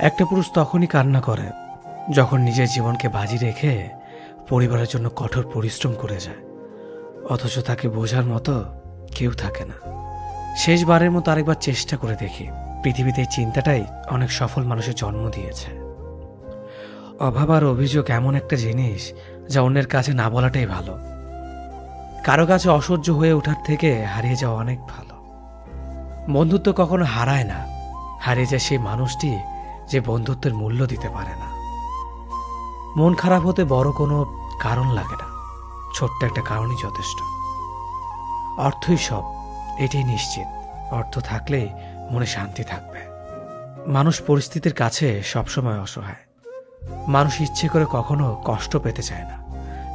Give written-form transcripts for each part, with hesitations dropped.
একটা পুরুষ তখনই কান্না করে যখন নিজের জীবনকে বাজি রেখে পরিবারের জন্য কঠোর পরিশ্রম করে যায়, অথচ তাকে বোঝার মতো কেউ থাকে না। শেষবারের মতো আরেকবার চেষ্টা করে দেখি। পৃথিবীতে এই চিন্তাটাই অনেক সফল মানুষের জন্ম দিয়েছে। অভাব আর অভিযোগ এমন একটা জিনিস যা অন্যের কাছে না বলাটাই ভালো। কারো কাছে অসহ্য হয়ে ওঠার থেকে হারিয়ে যাওয়া অনেক ভালো। বন্ধুত্ব কখনো হারায় না, হারিয়ে যায় সেই মানুষটি যে বন্ধুত্বের মূল্য দিতে পারে না। মন খারাপ হতে বড় কোনো কারণ লাগে না, ছোট্ট একটা কারণই যথেষ্ট। অর্থই সব, এটাই নিশ্চিত। অর্থ থাকলেই মনে শান্তি থাকবে। মানুষ পরিস্থিতির কাছে সবসময় অসহায়। মানুষ ইচ্ছে করে কখনো কষ্ট পেতে চায় না,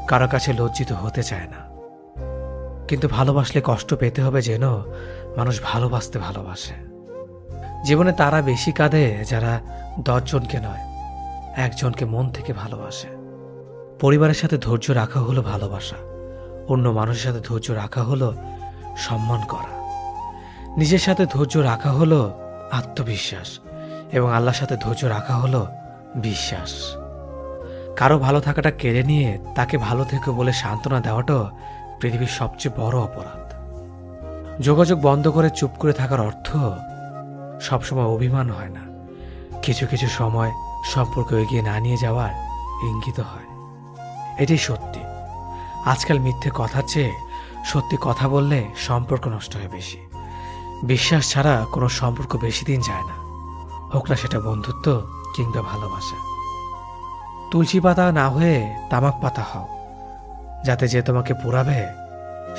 কারো কাছে লজ্জিত হতে চায় না। কিন্তু ভালোবাসলে কষ্ট পেতে হবে যেন মানুষ ভালোবাসতে ভালোবাসে। জীবনে তারা বেশি কাঁদে যারা 10 জনকে নয়, একজনকে মন থেকে ভালোবাসে। পরিবারের সাথে ধৈর্য রাখা হলো ভালোবাসা, অন্য মানুষের সাথে ধৈর্য রাখা হলো সম্মান করা, নিজের সাথে ধৈর্য রাখা হলো আত্মবিশ্বাস, এবং আল্লাহর সাথে ধৈর্য রাখা হলো বিশ্বাস। কারো ভালো থাকাটা কেড়ে নিয়ে তাকে ভালো থেকো বলে সান্ত্বনা দেওয়াটাও পৃথিবীর সবচেয়ে বড় অপরাধ। যোগাযোগ বন্ধ করে চুপ করে থাকার অর্থ সবসময় অভিমান হয় না, কিছু কিছু সময় সম্পর্ক এগিয়ে না নিয়ে যাওয়ার ইঙ্গিত হয়। এটাই সত্যি। আজকাল মিথ্যে কথার চেয়ে সত্যি কথা বললে সম্পর্ক নষ্ট হয় বেশি। বিশ্বাস ছাড়া কোনো সম্পর্ক বেশি দিন যায় না, হোক না সেটা বন্ধুত্ব কিংবা ভালোবাসা। তুলসী পাতা না হয়ে তামাক পাতা হও, যাতে যে তোমাকে পোড়াবে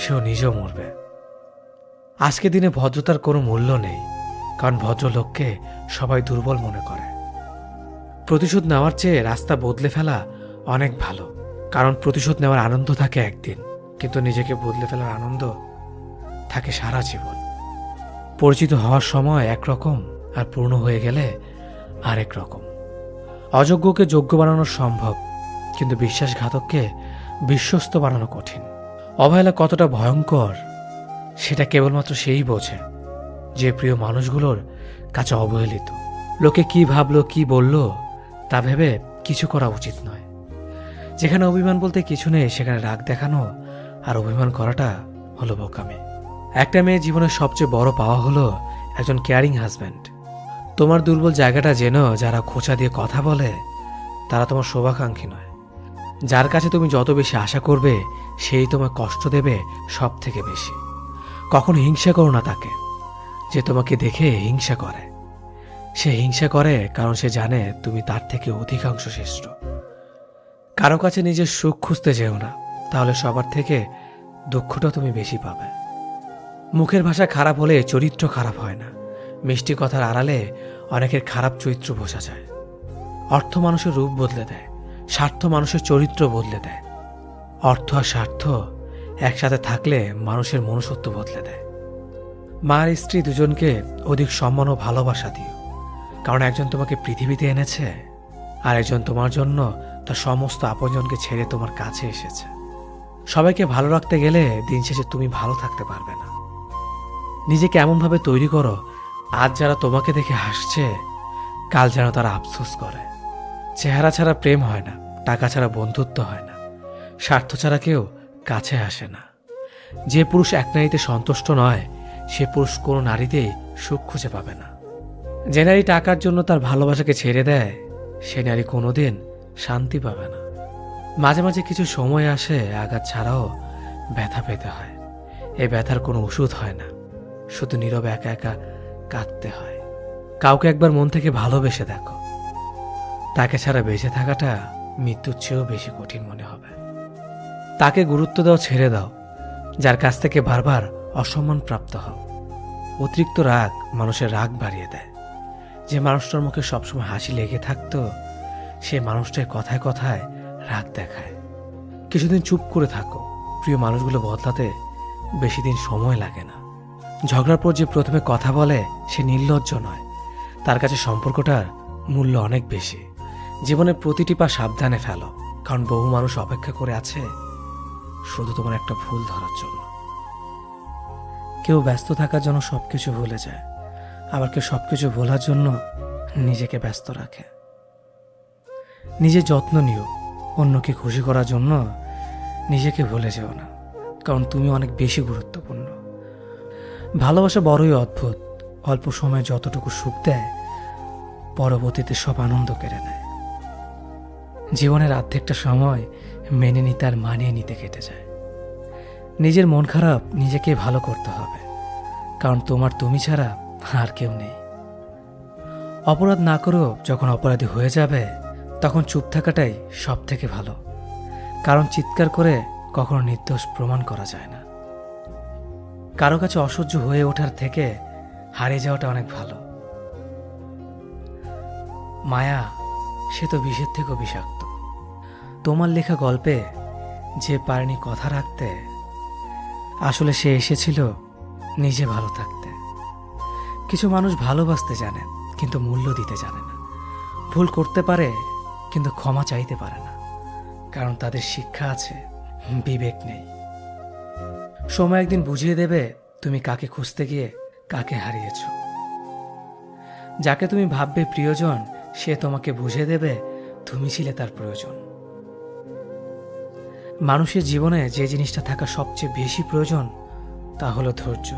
সেও নিজেও মরবে। আজকে দিনে ভদ্রতার কোনো মূল্য নেই, কারণ ভদ্রলোককে সবাই দুর্বল মনে করে। প্রতিশোধ নেওয়ার চেয়ে রাস্তা বদলে ফেলা অনেক ভালো, কারণ প্রতিশোধ নেওয়ার আনন্দ থাকে একদিন, কিন্তু নিজেকে বদলে ফেলার আনন্দ থাকে সারা জীবন। পরিচিত হওয়ার সময় একরকম, আর পূর্ণ হয়ে গেলে আরেক রকম। অযোগ্যকে যোগ্য বানানো সম্ভব, কিন্তু বিশ্বাসঘাতককে বিশ্বস্ত বানানো কঠিন। অবহেলা কতটা ভয়ঙ্কর সেটা কেবলমাত্র সেই বোঝে যে প্রিয় মানুষগুলোর কাছে অবহেলিত। লোকে কি ভাবলো কি বলল তা ভেবে কিছু করা উচিত নয়। যেখানে অভিমান বলতে কিছু নেই সেখানে রাগ দেখানো আর অভিমান করাটা হলো বোকামি। একটা মেয়ের জীবনের সবচেয়ে বড় পাওয়া হলো একজন কেয়ারিং হাজব্যান্ড। তোমার দুর্বল জায়গাটা যেন যারা খোঁচা দিয়ে কথা বলে তারা তোমার শুভাকাঙ্ক্ষী নয়। যার কাছে তুমি যত বেশি আশা করবে সেই তোমায় কষ্ট দেবে সব থেকে বেশি। কখনো হিংসা করো না তাকে যে তোমাকে দেখে হিংসা করে। সে হিংসা করে কারণ সে জানে তুমি তার থেকে অধিকাংশ শ্রেষ্ঠ। কারো কাছে নিজের সুখ খুঁজতে যেও না, তাহলে সবার থেকে দুঃখটা তুমি বেশি পাবে। মুখের ভাষা খারাপ হলে চরিত্র খারাপ হয় না। মিষ্টি কথার আড়ালে অনেকের খারাপ চরিত্র বোঝা যায়। অর্থ মানুষের রূপ বদলে দেয়, স্বার্থ মানুষের চরিত্র বদলে দেয়। অর্থ আর স্বার্থ একসাথে থাকলে মানুষের মনুষ্যত্ব বদলে দেয়। মা আর স্ত্রী দুজনকে অধিক সম্মান ও ভালোবাসা দিও, কারণ একজন তোমাকে পৃথিবীতে এনেছে আর একজন তোমার জন্য তার সমস্ত আপনজনকে ছেড়ে তোমার কাছে এসেছে। সবাইকে ভালো রাখতে গেলে দিন শেষে তুমি ভালো থাকতে পারবে না। নিজেকে এমনভাবে তৈরি করো আজ যারা তোমাকে দেখে হাসছে কাল যেন তারা আফসোস করে। চেহারা ছাড়া প্রেম হয় না, টাকা ছাড়া বন্ধুত্ব হয় না, স্বার্থ ছাড়া কেউ কাছে আসে না। যে পুরুষ এক নারীতে সন্তুষ্ট নয় সে পুরুষ কোনো নারীতেই সুখ খুঁজে পাবে না। যে নারী টাকার জন্য তার ভালোবাসাকে ছেড়ে দেয় সে নারী কোনোদিন শান্তি পাবে না। মাঝে মাঝে কিছু সময় আসে আঘাত ছাড়াও ব্যথা পেতে হয়। এই ব্যথার কোনো ওষুধ হয় না, শুধু নীরবে একা একা কাঁদতে হয়। কাউকে একবার মন থেকে ভালোবেসে দেখো, তাকে ছাড়া বেঁচে থাকাটা মৃত্যুর চেয়েও বেশি কঠিন মনে হবে। তাকে গুরুত্ব দাও, ছেড়ে দাও যার কাছ থেকে বারবার অসম্মান প্রাপ্ত হও। অতিরিক্ত রাগ মানুষের রাগ বাড়িয়ে দেয়। যে মানুষটার মুখে সবসময় হাসি লেগে থাকতো সে মানুষটার কথায় কথায় রাগ দেখায়। কিছুদিন চুপ করে থাকো, প্রিয় মানুষগুলো বদলাতে বেশি দিন সময় লাগে না। ঝগড়ার পর যে প্রথমে কথা বলে সে নির্লজ্জ নয়, তার কাছে সম্পর্কটার মূল্য অনেক বেশি। জীবনের প্রতিটি পা সাবধানে ফেলো, কারণ বহু মানুষ অপেক্ষা করে আছে শুধু তোমার একটা ভুল ধরার জন্য। কেউ ব্যস্ত থাকার জন্য সবকিছু ভুলে যায়, আবার কেউ সবকিছু ভোলার জন্য নিজেকে ব্যস্ত রাখে। নিজের যত্ন নিও, অন্যকে খুশি করার জন্য নিজেকে ভুলে যেও না, কারণ তুমি অনেক বেশি গুরুত্বপূর্ণ। ভালোবাসা বড়ই অদ্ভুত, অল্প সময়ে যতটুকু সুখ দেয় পরবর্তীতে সব আনন্দ কেড়ে নেয়। জীবনের অর্ধেকটা সময় মেনে নিতে আর মানিয়ে নিতে কেটে যায়। নিজের মন খারাপ নিজেকে ভালো করতে হবে, কারণ তোমার তুমি ছাড়া আর কেউ নেই। অপরাধ না করেও যখন অপরাধী হয়ে যাবে তখন চুপ থাকাটাই সব থেকে ভালো, কারণ চিৎকার করে কখনো নির্দোষ প্রমাণ করা যায় না। কারো কাছে অসহ্য হয়ে ওঠার থেকে হারিয়ে যাওয়াটা অনেক ভালো। মায়া সে তো বিষের থেকেও বিষাক্ত। তোমার লেখা গল্পে যে পারেনি কথা রাখতে, আসলে সে এসেছিল নিজে ভালো থাকতে। কিছু মানুষ ভালোবাসতে জানে কিন্তু মূল্য দিতে জানে না। ভুল করতে পারে কিন্তু ক্ষমা চাইতে পারে না, কারণ তাদের শিক্ষা আছে, বিবেক নেই। সময় একদিন বুঝিয়ে দেবে তুমি কাকে খুঁজতে গিয়ে কাকে হারিয়েছ। যাকে তুমি ভাববে প্রিয়জন, সে তোমাকে বুঝিয়ে দেবে তুমি ছিলে তার প্রয়োজন। মানুষের জীবনে যে জিনিসটা থাকা সবচেয়ে বেশি প্রয়োজন তা হলো ধৈর্য।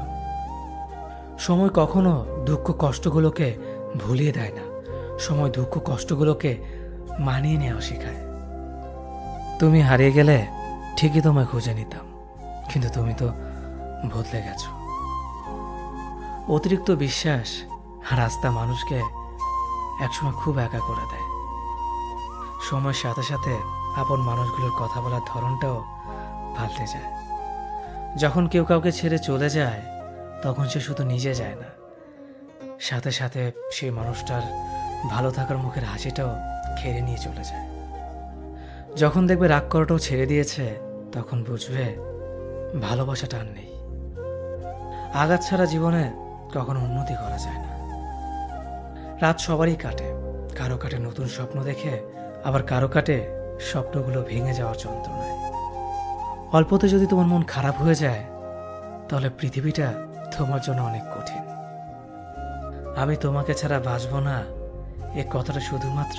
সময় কখনো দুঃখ কষ্টগুলোকে ভুলিয়ে দেয় না, সময় দুঃখ কষ্টগুলোকে মানিয়ে নেওয়া শেখায়। তুমি হারিয়ে গেলে ঠিকই তোমায় খুঁজে নিতাম, কিন্তু তুমি তো বদলে গেছো। অতিরিক্ত বিশ্বাস আর আস্থা মানুষকে একসময় খুব একা করে দেয়। সময়ের সাথে সাথে আপন মানুষগুলোর কথা বলার ধরনটাও পাল্টে যায়। যখন কেউ কাউকে ছেড়ে চলে যায় তখন সে শুধু নিজে যায় না, সাথে সাথে সেই মানুষটার ভালো থাকার মুখের হাসিটাও খেয়ে নিয়ে চলে যায়। যখন দেখবে রাগ করাটাও ছেড়ে দিয়েছে তখন বুঝবে ভালোবাসাটা আর নেই। আঘাত ছাড়া জীবনে কখনো উন্নতি করা যায় না। রাত সবারই কাটে, কারো কাটে নতুন স্বপ্ন দেখে, আবার কারো কাটে স্বপ্নগুলো ভেঙে যাওয়ার যন্ত্রণায়। অল্পতে যদি তোমার মন খারাপ হয়ে যায় তাহলে পৃথিবীটা তোমার জন্য অনেক কঠিন। আমি তোমাকে ছাড়া বাঁচবো না, এ কথাটা শুধুমাত্র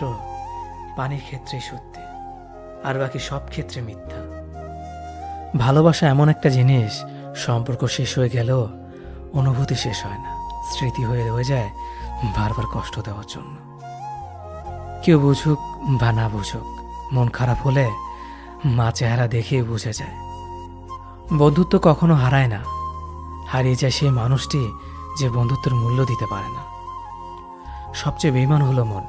পানির ক্ষেত্রেই সত্যি, আর বাকি সব ক্ষেত্রে মিথ্যা। ভালোবাসা এমন একটা জিনিস, সম্পর্ক শেষ হয়ে গেলেও অনুভূতি শেষ হয় না, স্মৃতি হয়ে রয়ে যায় বারবার কষ্ট দেওয়ার জন্য। কেউ বুঝুক বা না বুঝুক, মন খারাপ হলে মা চেহারা দেখেই বুঝে যায়। বন্ধুত্ব কখনো হারায় না, হারিয়ে যায় সেই মানুষটি যে বন্ধুত্বের মূল্য দিতে পারে না। সবচেয়ে বেঈমান হলো মন,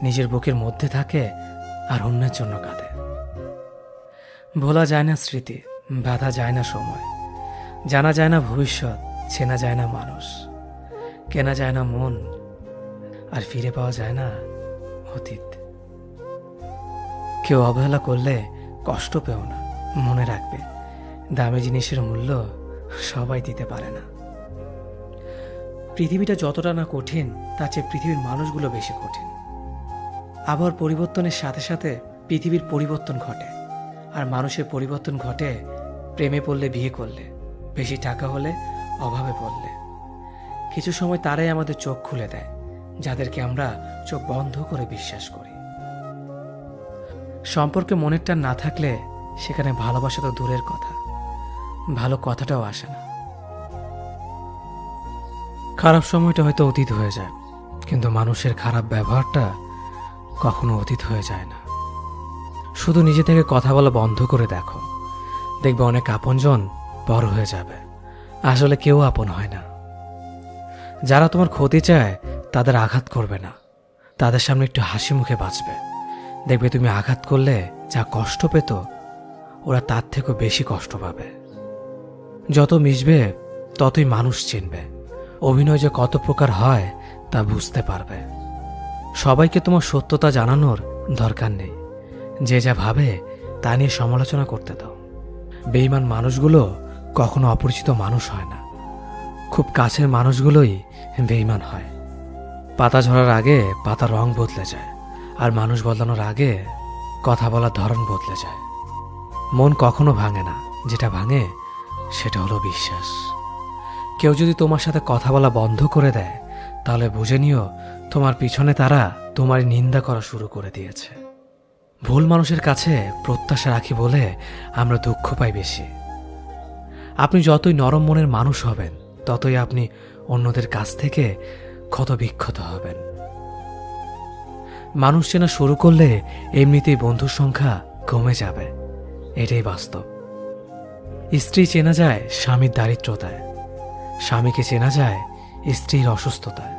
নিজের বুকের মধ্যে থাকে আর অন্যের জন্য কাঁদে। ভোলা যায় না স্মৃতি, বাধা যায় না সময়, জানা যায় না ভবিষ্যৎ, চেনা যায় না মানুষ, কেনা যায় না মন, আর ফিরে পাওয়া যায় না অতীত। কেউ অবহেলা করলে কষ্ট পেও না, মনে রাখবে দামি জিনিসের মূল্য সবাই দিতে পারে না। পৃথিবীটা যতটা না কঠিন তার চেয়ে পৃথিবীর মানুষগুলো বেশি কঠিন। আবহাওয়ার পরিবর্তনের সাথে সাথে পৃথিবীর পরিবর্তন ঘটে, আর মানুষের পরিবর্তন ঘটে প্রেমে পড়লে, বিয়ে করলে, বেশি টাকা হলে, অভাবে পড়লে। কিছু সময় তারাই আমাদের চোখ খুলে দেয়, যাদেরকে আমরা চোখ বন্ধ করে বিশ্বাস করি। সম্পর্কে মনের টান না থাকলে সেখানে ভালোবাসা তো দূরের কথা, ভালো কথাটাও আসে না। খারাপ সময়টা হয়তো অতীত হয়ে যায়, কিন্তু মানুষের খারাপ ব্যবহারটা কখনো অতীত হয়ে যায় না। শুধু নিজে থেকে কথা বলা বন্ধ করে দেখো, দেখবে অনেক আপনজন বড় হয়ে যাবে। আসলে কেউ আপন হয় না। যারা তোমার ক্ষতি চায় তাদের আঘাত করবে না, তাদের সামনে একটু হাসি মুখে বাঁচবে। দেখবে তুমি আঘাত করলে যা কষ্ট পেত ওরা তার থেকেও বেশি কষ্ট পাবে। যত মিশবে ততই মানুষ চিনবে, অভিনয় যে কত প্রকার হয় তা বুঝতে পারবে। সবাইকে তোমার সত্যতা জানানোর দরকার নেই, যে যা ভাবে তা নিয়ে সমালোচনা করতে দাও। বেঈমান মানুষগুলো কখনো অপরিচিত মানুষ হয় না, খুব কাছের মানুষগুলোই বেঈমান হয়। পাতা ঝরার আগে পাতার রং বদলে যায়, আর মানুষ বদলানোর আগে কথা বলার ধরন বদলে যায়। মন কখনো ভাঙে না, যেটা ভাঙে সেটা হলো বিশ্বাস। কেউ যদি তোমার সাথে কথা বলা বন্ধ করে দেয় তাহলে বুঝে নিও তোমার পিছনে তারা তোমার নিন্দা করা শুরু করে দিয়েছে। ভুল মানুষের কাছে প্রত্যাশা রাখি বলে আমরা দুঃখ পাই বেশি। আপনি যতই নরম মনের মানুষ হবেন, ততই আপনি অন্যদের কাছ থেকে ক্ষত বিক্ষত হবেন। মানুষ চেনা শুরু করলে এমনিতেই বন্ধুর সংখ্যা কমে যাবে, এটাই বাস্তব। স্ত্রী চেনা যায় স্বামীর দারিদ্রতায়, স্বামীকে চেনা যায় স্ত্রীর অসুস্থতায়।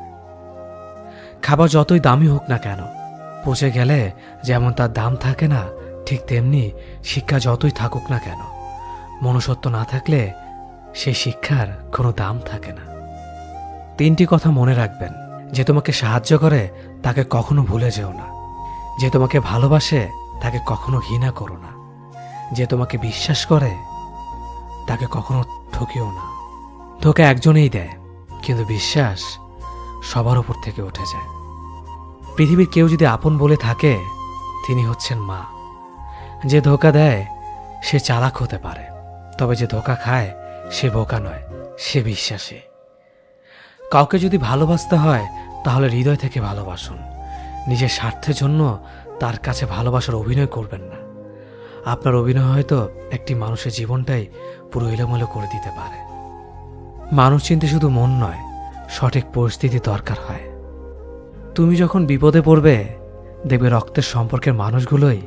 খাবার যতই দামি হোক না কেন, পচে গেলে যেমন তার দাম থাকে না, ঠিক তেমনি শিক্ষা যতই থাকুক না কেন, মনুষ্যত্ব না থাকলে সেই শিক্ষার কোনো দাম থাকে না। 3টি কথা মনে রাখবেন। যে তোমাকে সাহায্য করে তাকে কখনো ভুলে যেও না। যে তোমাকে ভালোবাসে তাকে কখনো ঘৃণা করো না। যে তোমাকে বিশ্বাস করে তাকে কখনো ঠকিও না। ধোঁকা একজনেই দেয়, কিন্তু বিশ্বাস সবার উপর থেকে উঠে যায়। পৃথিবীর কেউ যদি আপন বলে থাকে, তিনি হচ্ছেন মা। যে ধোঁকা দেয় সে চালাক হতে পারে, তবে যে ধোঁকা খায় সে বোকা নয়, সে বিশ্বাসী। কাউকে যদি ভালোবাসতে হয় তাহলে হৃদয় থেকে ভালোবাসুন। নিজের স্বার্থের জন্য তার কাছে ভালোবাসার অভিনয় করবেন না। আপনার অভিনয় হয়তো একটি মানুষের জীবনটাই পুরো এলোমেলো করে দিতে পারে। মানুষ চিনতে শুধু মন নয়, সঠিক পরিস্থিতি দরকার হয়। তুমি যখন বিপদে পড়বে, দেখবে রক্তের সম্পর্কের মানুষগুলোই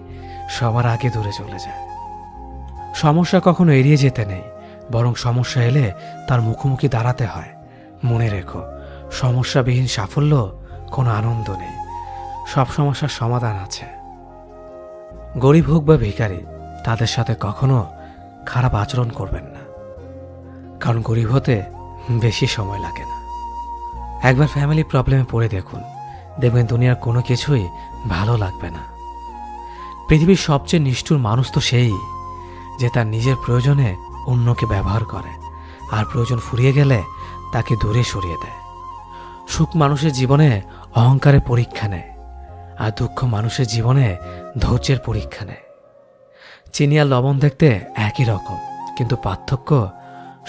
সবার আগে দূরে চলে যায়। সমস্যা কখনো এড়িয়ে যেতে নেই, বরং সমস্যা এলে তার মুখোমুখি দাঁড়াতে হয়। মনে রেখো, সমস্যাবিহীন সাফল্য কোনো আনন্দ নেই। সব সমস্যার সমাধান আছে। গরিব হোক বা ভিখারি, তাদের সাথে কখনো খারাপ আচরণ করবেন না, কারণ গরিব হতে বেশি সময় লাগে না। একবার ফ্যামিলি প্রবলেমে পড়ে দেখুন, দেখবেন দুনিয়ার কোনো কিছুই ভালো লাগবে না। পৃথিবীর সবচেয়ে নিষ্ঠুর মানুষ তো সেই, যে তার নিজের প্রয়োজনে অন্যকে ব্যবহার করে, আর প্রয়োজন ফুরিয়ে গেলে তাকে দূরে সরিয়ে দেয়। সুখ মানুষের জীবনে অহংকারের পরীক্ষা নেয়, আর দুঃখ মানুষের জীবনে ধৈর্যের পরীক্ষা নেয়। চিনি আর লবণ দেখতে একই রকম, কিন্তু পার্থক্য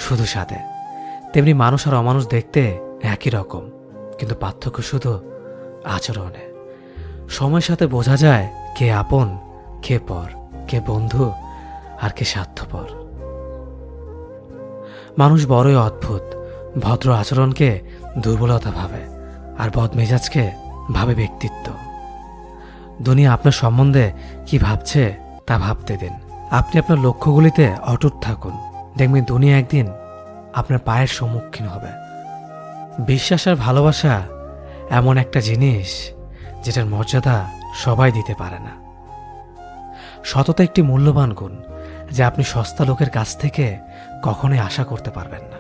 শুধু স্বাদে। তেমনি মানুষ আর অমানুষ দেখতে একই রকম, কিন্তু পার্থক্য শুধু আচরণে। সময়ের সাথে বোঝা যায় কে আপন, কে পর, কে বন্ধু আর কে স্বার্থপর। মানুষ বড়ই অদ্ভুত। ভদ্র আচরণকে দুর্বলতা ভাবে, আর বদমেজাজকে ভাবে ব্যক্তিত্ব। দুনিয়া আপনার সম্বন্ধে কি ভাবছে তা ভাবতে দিন। আপনি আপনার লক্ষ্যগুলিতে অটুট থাকুন, দেখবেন দুনিয়া একদিন আপনার পায়ের সম্মুখীন হবে। বিশ্বাস আর ভালোবাসা এমন একটা জিনিস যেটার মর্যাদা সবাই দিতে পারে না। সততা একটি মূল্যবান গুণ, যা আপনি সস্তা লোকের কাছ থেকে কখনোই আশা করতে পারবেন না।